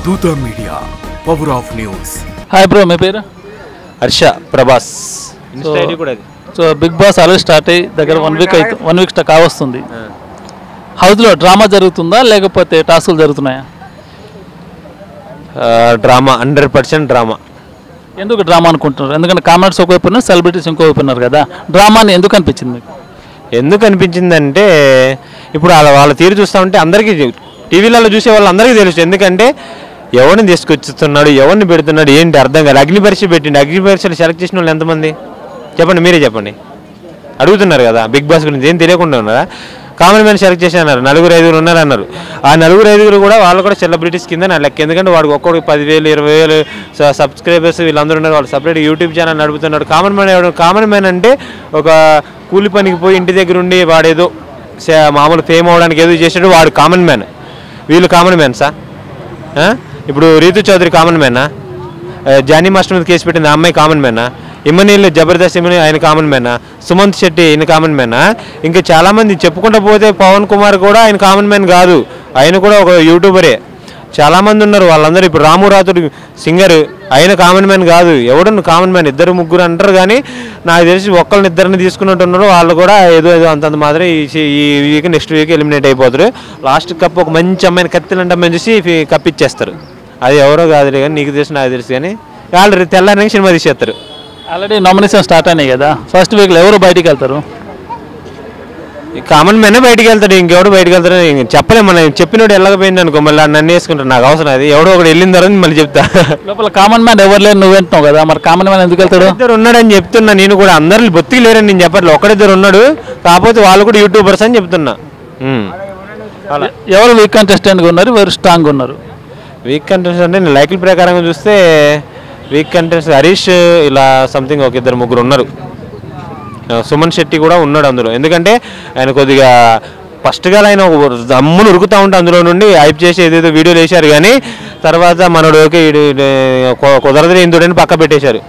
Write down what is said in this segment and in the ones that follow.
దూత media power of news. Hi bro, మీ పేరు? హర్ష ప్రభాస్. ఇన్స్టా ఐడి కూడా అది. So Bigg Boss already start అయ్యి దగ్గర 1 వీక్ కావస్తుంది. హౌస్లో డ్రామా జరుగుతుందా లేకపోతే టాస్కులు జరుగుతున్నాయా? Drama, 100% drama. ఎందుకు డ్రామా అనుకుంటున్నారు? ఎందుకంటే కామెంట్స్ ఒకవైపు ఉన్నారు, సెలబ్రిటీస్ ఇంకోవైపు ఉన్నారు కదా. డ్రామాని ఎందుకు అనిపించింది మీకు? ఎందుకు అనిపించిందంటే ఇప్పుడు వాళ్ళ తీరు చూస్తూ ఉంటే అందరికీ, టీవీలలో చూసే వాళ్ళందరికీ తెలుసు. ఎందుకంటే ఎవరిని తీసుకొచ్చిస్తున్నాడు, ఎవరిని పెడుతున్నాడు ఏంటి అర్థం కాదు. అగ్ని పరీక్ష పెట్టిండి, అగ్ని పరీక్షలు సెలెక్ట్ చేసిన వాళ్ళు ఎంతమంది చెప్పండి, మీరే చెప్పండి. అడుగుతున్నారు కదా బిగ్ బాస్ గురించి, ఏం తెలియకుండా ఉన్నారా? కామన్ మ్యాన్ సెలెక్ట్ చేసి అన్నారు, 4-5 ఉన్నారు అన్నారు. ఆ 4-5 కూడా వాళ్ళు కూడా సెలబ్రిటీస్ కింద నా లెక్క. ఎందుకంటే వాడికి ఒక్కొక్కడికి 10,000 20,000 సబ్స్క్రైబర్స్ వీళ్ళందరూ ఉన్నారు. వాళ్ళు సపరేట్ యూట్యూబ్ ఛానల్ నడుపుతున్నాడు. కామన్ మ్యాన్ అంటే ఒక కూలి పనికి పోయి ఇంటి దగ్గర ఉండి వాడేదో మామూలు ఫేమ్ అవడానికి ఏదో చేసాడు, వాడు కామన్ మ్యాన్. వీళ్ళు కామన్ మ్యాన్సా? ఇప్పుడు రీతు చౌదరి కామన్ మ్యానా? జానీ మాస్టర్ మీద కేసు పెట్టింది ఆ అమ్మాయి కామన్ మ్యానా? ఇమ్మనీళ్ళు జబర్దస్త్ ఇమ్మని ఆయన కామన్ మ్యానా? సుమంత్ శెట్టి ఈయన కామన్ మ్యానా? ఇంకా చాలామంది చెప్పుకుంటూ పోతే పవన్ కుమార్ కూడా ఆయన కామన్ మ్యాన్ కాదు, ఆయన కూడా ఒక యూట్యూబరే. చాలామంది ఉన్నారు, వాళ్ళందరూ. ఇప్పుడు రాము రాతుడు సింగర్, ఆయన కామన్ మ్యాన్ కాదు. ఎవడన్నా కామన్ మ్యాన్ 2-3 అంటారు, కానీ నాకు తెలిసి ఒక్కరిని 2 తీసుకున్నట్టున్నారు. వాళ్ళు కూడా ఏదో అంతంత మాత్రం ఈ వీక్ నెక్స్ట్ వీక్ ఎలిమినేట్ అయిపోతారు. లాస్ట్ కప్ ఒక మంచి అమ్మాయిని కత్తిలంటే అమ్మాయిని చూసి కప్ ఇచ్చేస్తారు. అది ఎవరో కాదు కానీ నీకు తెలుసు నాకు తెలుసు, కానీ వాళ్ళు తెల్లారి సినిమా తీసేస్తారు. ఆల్రెడీ నామినేషన్ స్టార్ట్ అయినాయి కదా, ఫస్ట్ వీక్లో ఎవరు బయటికి వెళ్తారు? కామన్ మ్యాన్ బయటికి వెళ్తాడు, ఇంకెవడు బయటకు వెళ్తాడు చెప్పలేము. మనం చెప్పినోడు వెళ్ళకపోయింది అనుకో, మళ్ళీ నన్ను వేసుకుంటాడు. నాకు అవసరం అది, ఎవడో ఒకటి వెళ్ళిన తర్వాత మళ్ళీ చెప్తా. లోపల కామన్ మ్యాన్ ఎవరు లేరు, నువ్వు వింటున్నావు కదా, మరి కామన్ మ్యాన్ ఎందుకు వెళ్తాడు? ఇద్దరు ఉన్నాడని చెప్తున్నా నేను కూడా. అందరు బొత్తికి లేరని నేను చెప్పట్లేదు, ఒకరిద్దరు ఉన్నాడు. కాకపోతే వాళ్ళు కూడా యూట్యూబర్స్ అని చెప్తున్నా. ఎవరు వీక్ కంటెస్టెంట్గా ఉన్నారు, ఎవరు స్ట్రాంగ్గా ఉన్నారు? వీక్ కంటెస్టెంట్ అంటే నేను లైక్ల ప్రకారంగా చూస్తే వీక్ కంటెస్టెంట్ హరీష్, ఇలా సంథింగ్ ఒక 2-3 ఉన్నారు. సుమన్ శెట్టి కూడా ఉన్నాడు అందులో. ఎందుకంటే ఆయన కొద్దిగా ఫస్ట్గా ఆయన దమ్మును ఉరుకుతూ ఉంటే అందులో నుండి హైప్ చేసి ఏదేదో వీడియోలు వేశారు, కానీ తర్వాత మనోడు ఓకే కుదరదు ఇందుడని పక్క పెట్టేశారు.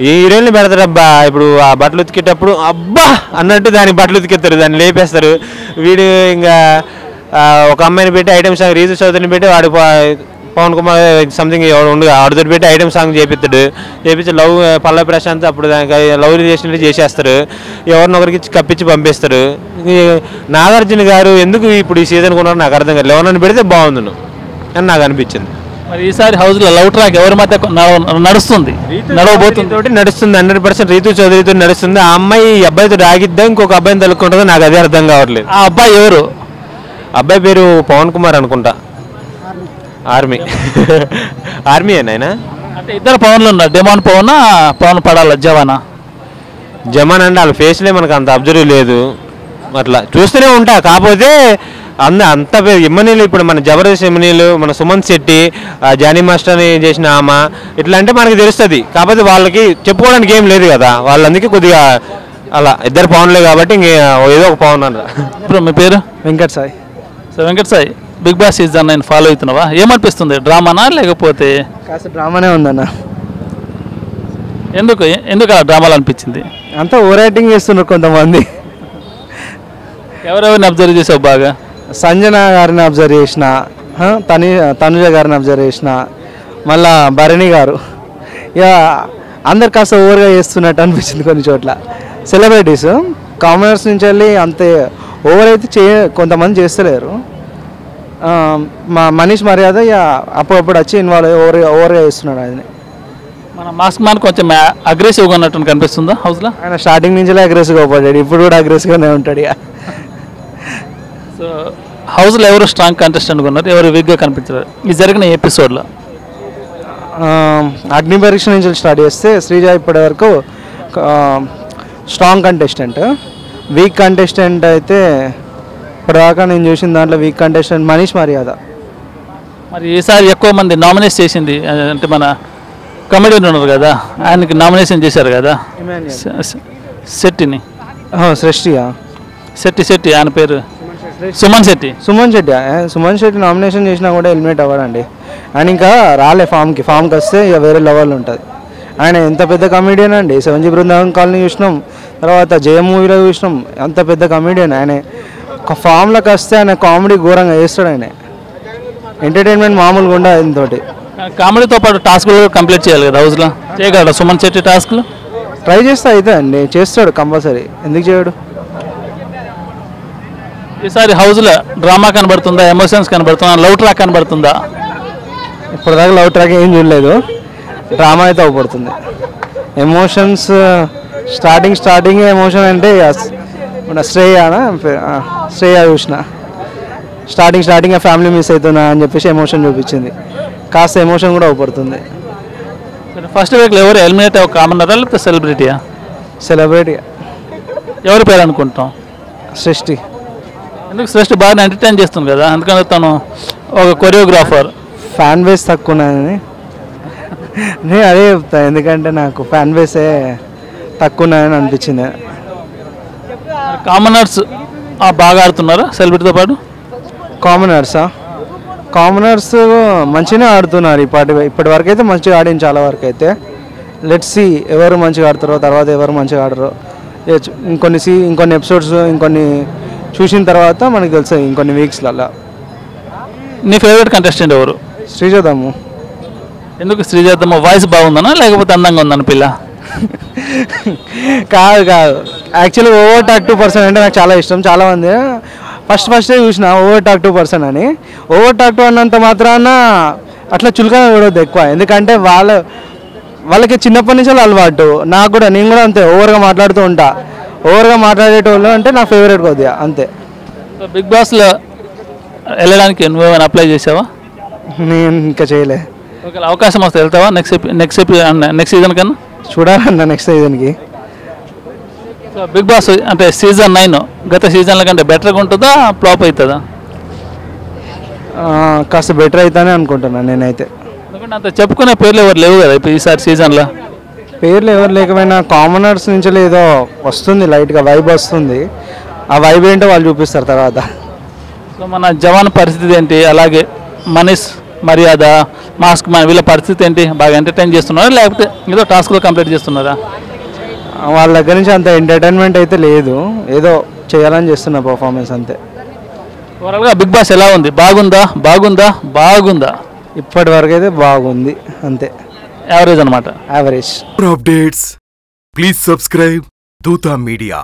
ఈ హీరోయిన్లు పెడతారబ్బా. ఇప్పుడు ఆ బట్టలు ఉతికేటప్పుడు అబ్బా అన్నట్టు దానికి బట్టలు ఉతికేస్తారు, దాన్ని లేపేస్తారు. వీడు ఇంకా ఒక అమ్మాయిని పెట్టి ఐటమ్ సాంగ్, రీతు చౌదరిని పెట్టి వాడు పవన్ కుమార్ సంథింగ్ ఉండగా ఆడుతో పెట్టి ఐటమ్ సాంగ్ చేపిస్తాడు. చేపించి లవ్ పల్లవి ప్రశాంత్ అప్పుడు దానికి లవ్ చేసినట్టు చేసేస్తారు, ఎవరినొకరికి కప్పించి పంపిస్తారు. నాగార్జున గారు ఎందుకు ఇప్పుడు ఈ సీజన్ కొన్నారో నాకు అర్థం కాదు. ఎవరిని పెడితే బాగుంది అని నాకు అనిపించింది. మరి ఈసారి హౌస్లో లవ్ ట్రాక్ ఎవరి మధ్య నడుస్తుంది, నడవబోతుంది? నడుస్తుంది 100%. రీతు చౌదరితో నడుస్తుంది. ఆ అమ్మాయి ఈ అబ్బాయితో రాగిద్దాం, ఇంకొక అబ్బాయిని తలుక్కుంటుందో నాకు అదే అర్థం కావట్లేదు. ఆ అబ్బాయి ఎవరు? అబ్బాయి పేరు పవన్ కుమార్ అనుకుంటా. ఆర్మీ ఆయన అంటే ఇద్దరు పవన్లు ఉన్నారు, డిమాండ్ పవన్ పడాల జవానా? జమాన్ అంటే వాళ్ళ ఫేస్లే మనకు అంత అబ్జర్వ్ లేదు, అట్లా చూస్తూనే ఉంటా. కాకపోతే అంత ఇమ్మనీలు, ఇప్పుడు మన జబర్దస్త్ ఇమ్మనీలు, మన సుమంత్ శెట్టి, జానీ మాస్టర్ని చేసిన ఆమె, ఇట్లా అంటే మనకి తెలుస్తుంది. కాకపోతే వాళ్ళకి చెప్పుకోవడానికి ఏం లేదు కదా, వాళ్ళందుకే కొద్దిగా అలా ఇద్దరు పవన్లే కాబట్టి ఇంక ఏదో ఒక పవన్ అన్నారు. ఇప్పుడు మీ పేరు? Venkat Sai. So Venkat Sai, Bigg Boss season 9 follow అవుతున్నావా? ఏమనిపిస్తుంది, డ్రామానా లేకపోతే? కాస్త డ్రామానే ఉందన్న. ఎందుకు అలా డ్రామాలు అనిపించింది? అంతా ఓవర్ యాక్టింగ్ చేస్తున్నారు కొంతమంది. ఎవరెవరిని అబ్జర్వ్ చేసావు బాగా? సంజన గారిని అబ్జర్వ్ చేసిన, తనుజ గారిని అబ్జర్వ్ చేసిన, మళ్ళా భరణి గారు. ఇక అందరు కాస్త ఓవర్గా చేస్తున్నట్టు అనిపించింది కొన్ని చోట్ల. సెలబ్రిటీస్ కామనర్స్ నుంచి వెళ్ళి అంతే ఓవర్ అయితే కొంతమంది చేస్తలేరు. మనీష్ మర్యాద ఇక అప్పుడప్పుడు వచ్చి ఇన్వాల్వ్ ఓవర్గా చేస్తున్నాడు. ఆయన మన మాస్క్ మ్యాన్ కొంచెం అగ్రెసివ్గా ఉన్నట్టు కనిపిస్తుందా హౌస్లో? ఆయన స్టార్టింగ్ నుంచే అగ్రెసివ్గా పడ్డాడు, ఇప్పుడు కూడా అగ్రెసివ్గానే ఉంటాడు. ఇక సో హౌస్లో ఎవరు స్ట్రాంగ్ కంటెస్టెంట్గా ఉన్నారు, ఎవరు వీక్గా కనిపించారు ఈ జరిగిన ఎపిసోడ్లో? అగ్ని పరీక్ష నుంచి స్టార్ట్ చేస్తే శ్రీజ ఇప్పటి వరకు స్ట్రాంగ్ కంటెస్టెంట్. వీక్ కంటెస్టెంట్ అయితే ఇప్పటిదాకా నేను చూసిన దాంట్లో వీక్ కంటెస్టెంట్ మనీష్ మర్యాద. మరి ఈసారి ఎక్కువ మంది నామినేట్ చేసింది అంటే మన కమెడియన్ ఉన్నారు కదా, ఆయనకి నామినేషన్ చేశారు కదా శెట్టిని. శెట్టి ఆయన పేరు సుమన్ శెట్టి నామినేషన్ చేసినా కూడా ఎలిమినేట్ అవ్వడండి. ఆయన ఇంకా రాలే ఫామ్కి వస్తే ఇక వేరే లెవెల్ ఉంటుంది. ఆయన ఎంత పెద్ద కమెడియన్ అండి. 7G బృందావన్ కాలనీ చూసినాం, తర్వాత జయం మూవీలో చూసినాం. అంత పెద్ద కమెడియన్ ఆయన. ఒక ఫామ్లోకి వస్తే ఆయన కామెడీ ఘోరంగా చేస్తాడు ఆయన. ఎంటర్టైన్మెంట్ మామూలుగా ఉండదు దీంతోటి. కామెడీతో పాటు టాస్క్లు కంప్లీట్ చేయాలి కదా హౌస్లో, చేయగలరా సుమన్ శెట్టి టాస్క్లు? ట్రై చేస్తే అయితే అండి, చేస్తాడు కంపల్సరీ, ఎందుకు చేయడు. ఈసారి హౌస్లో డ్రామా కనబడుతుందా, ఎమోషన్స్ కనబడుతుందా, లవ్ ట్రాక్ కనబడుతుందా? ఇప్పటిదాకా లవ్ ట్రాక్ ఏం చూడలేదు, డ్రామా అయితే అవపడుతుంది. ఎమోషన్స్ స్టార్టింగ్ ఎమోషన్ అంటే మన శ్రేయ చూసిన స్టార్టింగ్ ఫ్యామిలీ మిస్ అవుతున్నా అని చెప్పేసి ఎమోషన్ చూపించింది, కాస్త ఎమోషన్ కూడా అవపడుతుంది. ఫస్ట్ వీక్లో ఎవరు ఎలిమినేట్ కామన్నారా లేకపోతే సెలబ్రిటీయా? సెలబ్రిటీ ఎవరి పేరు అనుకుంటాం? సృష్టి. ఎందుకు సృష్టి బాగా ఎంటర్టైన్ చేస్తుంది కదా, అందుకని తను ఒక కొరియోగ్రాఫర్. ఫ్యాన్ బేస్ తక్కువ ఉన్నాయని నేను అదే చెప్తాను, ఎందుకంటే నాకు ఫ్యాన్ బేసే తక్కువ ఉన్నాయని అనిపించింది. కామనర్స్ బాగా ఆడుతున్నారా సెలబ్రిటీతో పాటు? కామనర్స్ మంచిగానే ఆడుతున్నారు, ఇప్పటి వరకు అయితే మంచిగా ఆడింది చాలా వరకు అయితే. లెట్స్ సీ ఎవరు మంచిగా ఆడతారో, తర్వాత ఎవరు మంచిగా ఆడరో ఇంకొన్ని ఎపిసోడ్స్ ఇంకొన్ని చూసిన తర్వాత మనకు తెలుస్తుంది, ఇంకొన్ని వీక్స్లలో. నీ ఫేవరెట్ కంటెస్టెంట్ ఎవరు? శ్రీజదమ్ము. ఎందుకు శ్రీజదమ్మ? వాయిస్ బాగుందనా లేకపోతే అందంగా ఉందన్న పిల్ల? కాదు యాక్చువల్లీ ఓవర్ టాక్ 2% అంటే నాకు చాలా ఇష్టం. చాలామంది ఫస్టే చూసిన ఓవర్ టాక్ 2% అని. ఓవర్ టాక్ 2 అన్నంత మాత్రాన అట్లా చులకన చూడవద్దు ఎక్కువ, ఎందుకంటే వాళ్ళకి చిన్నప్పటి నుంచి అలవాటు. నేను కూడా అంతే, ఓవర్గా మాట్లాడుతూ ఉంటా. ఓవర్గా మాట్లాడేటోళ్ళు అంటే నా ఫేవరెట్ కొద్దిగా అంతే. బిగ్ బాస్లో వెళ్ళడానికి నువ్వేమైనా అప్లై చేసావా? నేను ఇంకా చేయలే. ఒకవేళ అవకాశం వస్తే వెళ్తావా నెక్స్ట్ సీజన్ కన్నా? చూడాలన్నా నెక్స్ట్ సీజన్కి. సో బిగ్ బాస్ అంటే సీజన్ 9 గత సీజన్ల కంటే బెటర్గా ఉంటుందా, ఫ్లాప్ అవుతుందా? కాస్త బెటర్ అవుతానే అనుకుంటున్నాను నేనైతే. ఎందుకంటే అంత చెప్పుకునే పేర్లు ఎవరు లేవు కదా ఇప్పుడు ఈసారి సీజన్లో. పేర్లు ఎవరు లేకపోయినా కామనర్స్ నుంచి ఏదో వస్తుంది, లైట్గా వైబ్ వస్తుంది. ఆ వైబ్ ఏంటో వాళ్ళు చూపిస్తారు తర్వాత. సో మన జవాన్ పరిస్థితి ఏంటి, అలాగే మనీష్ మర్యాద మాస్క్ వీళ్ళ పరిస్థితి ఏంటి? బాగా ఎంటర్టైన్ చేస్తున్నారా లేకపోతే ఏదో టాస్క్లో కంప్లీట్ చేస్తున్నారా? వాళ్ళ దగ్గర నుంచి అంత ఎంటర్టైన్మెంట్ అయితే లేదు, ఏదో చేయాలని చేస్తున్న పర్ఫార్మెన్స్ అంతే. ఓవరాల్గా బిగ్ బాస్ ఎలా ఉంది? బాగుందా? ఇప్పటి వరకు అయితే బాగుంది అంతే, యావరేజ్ అనమాట. Average. For updates, please subscribe Dota Media.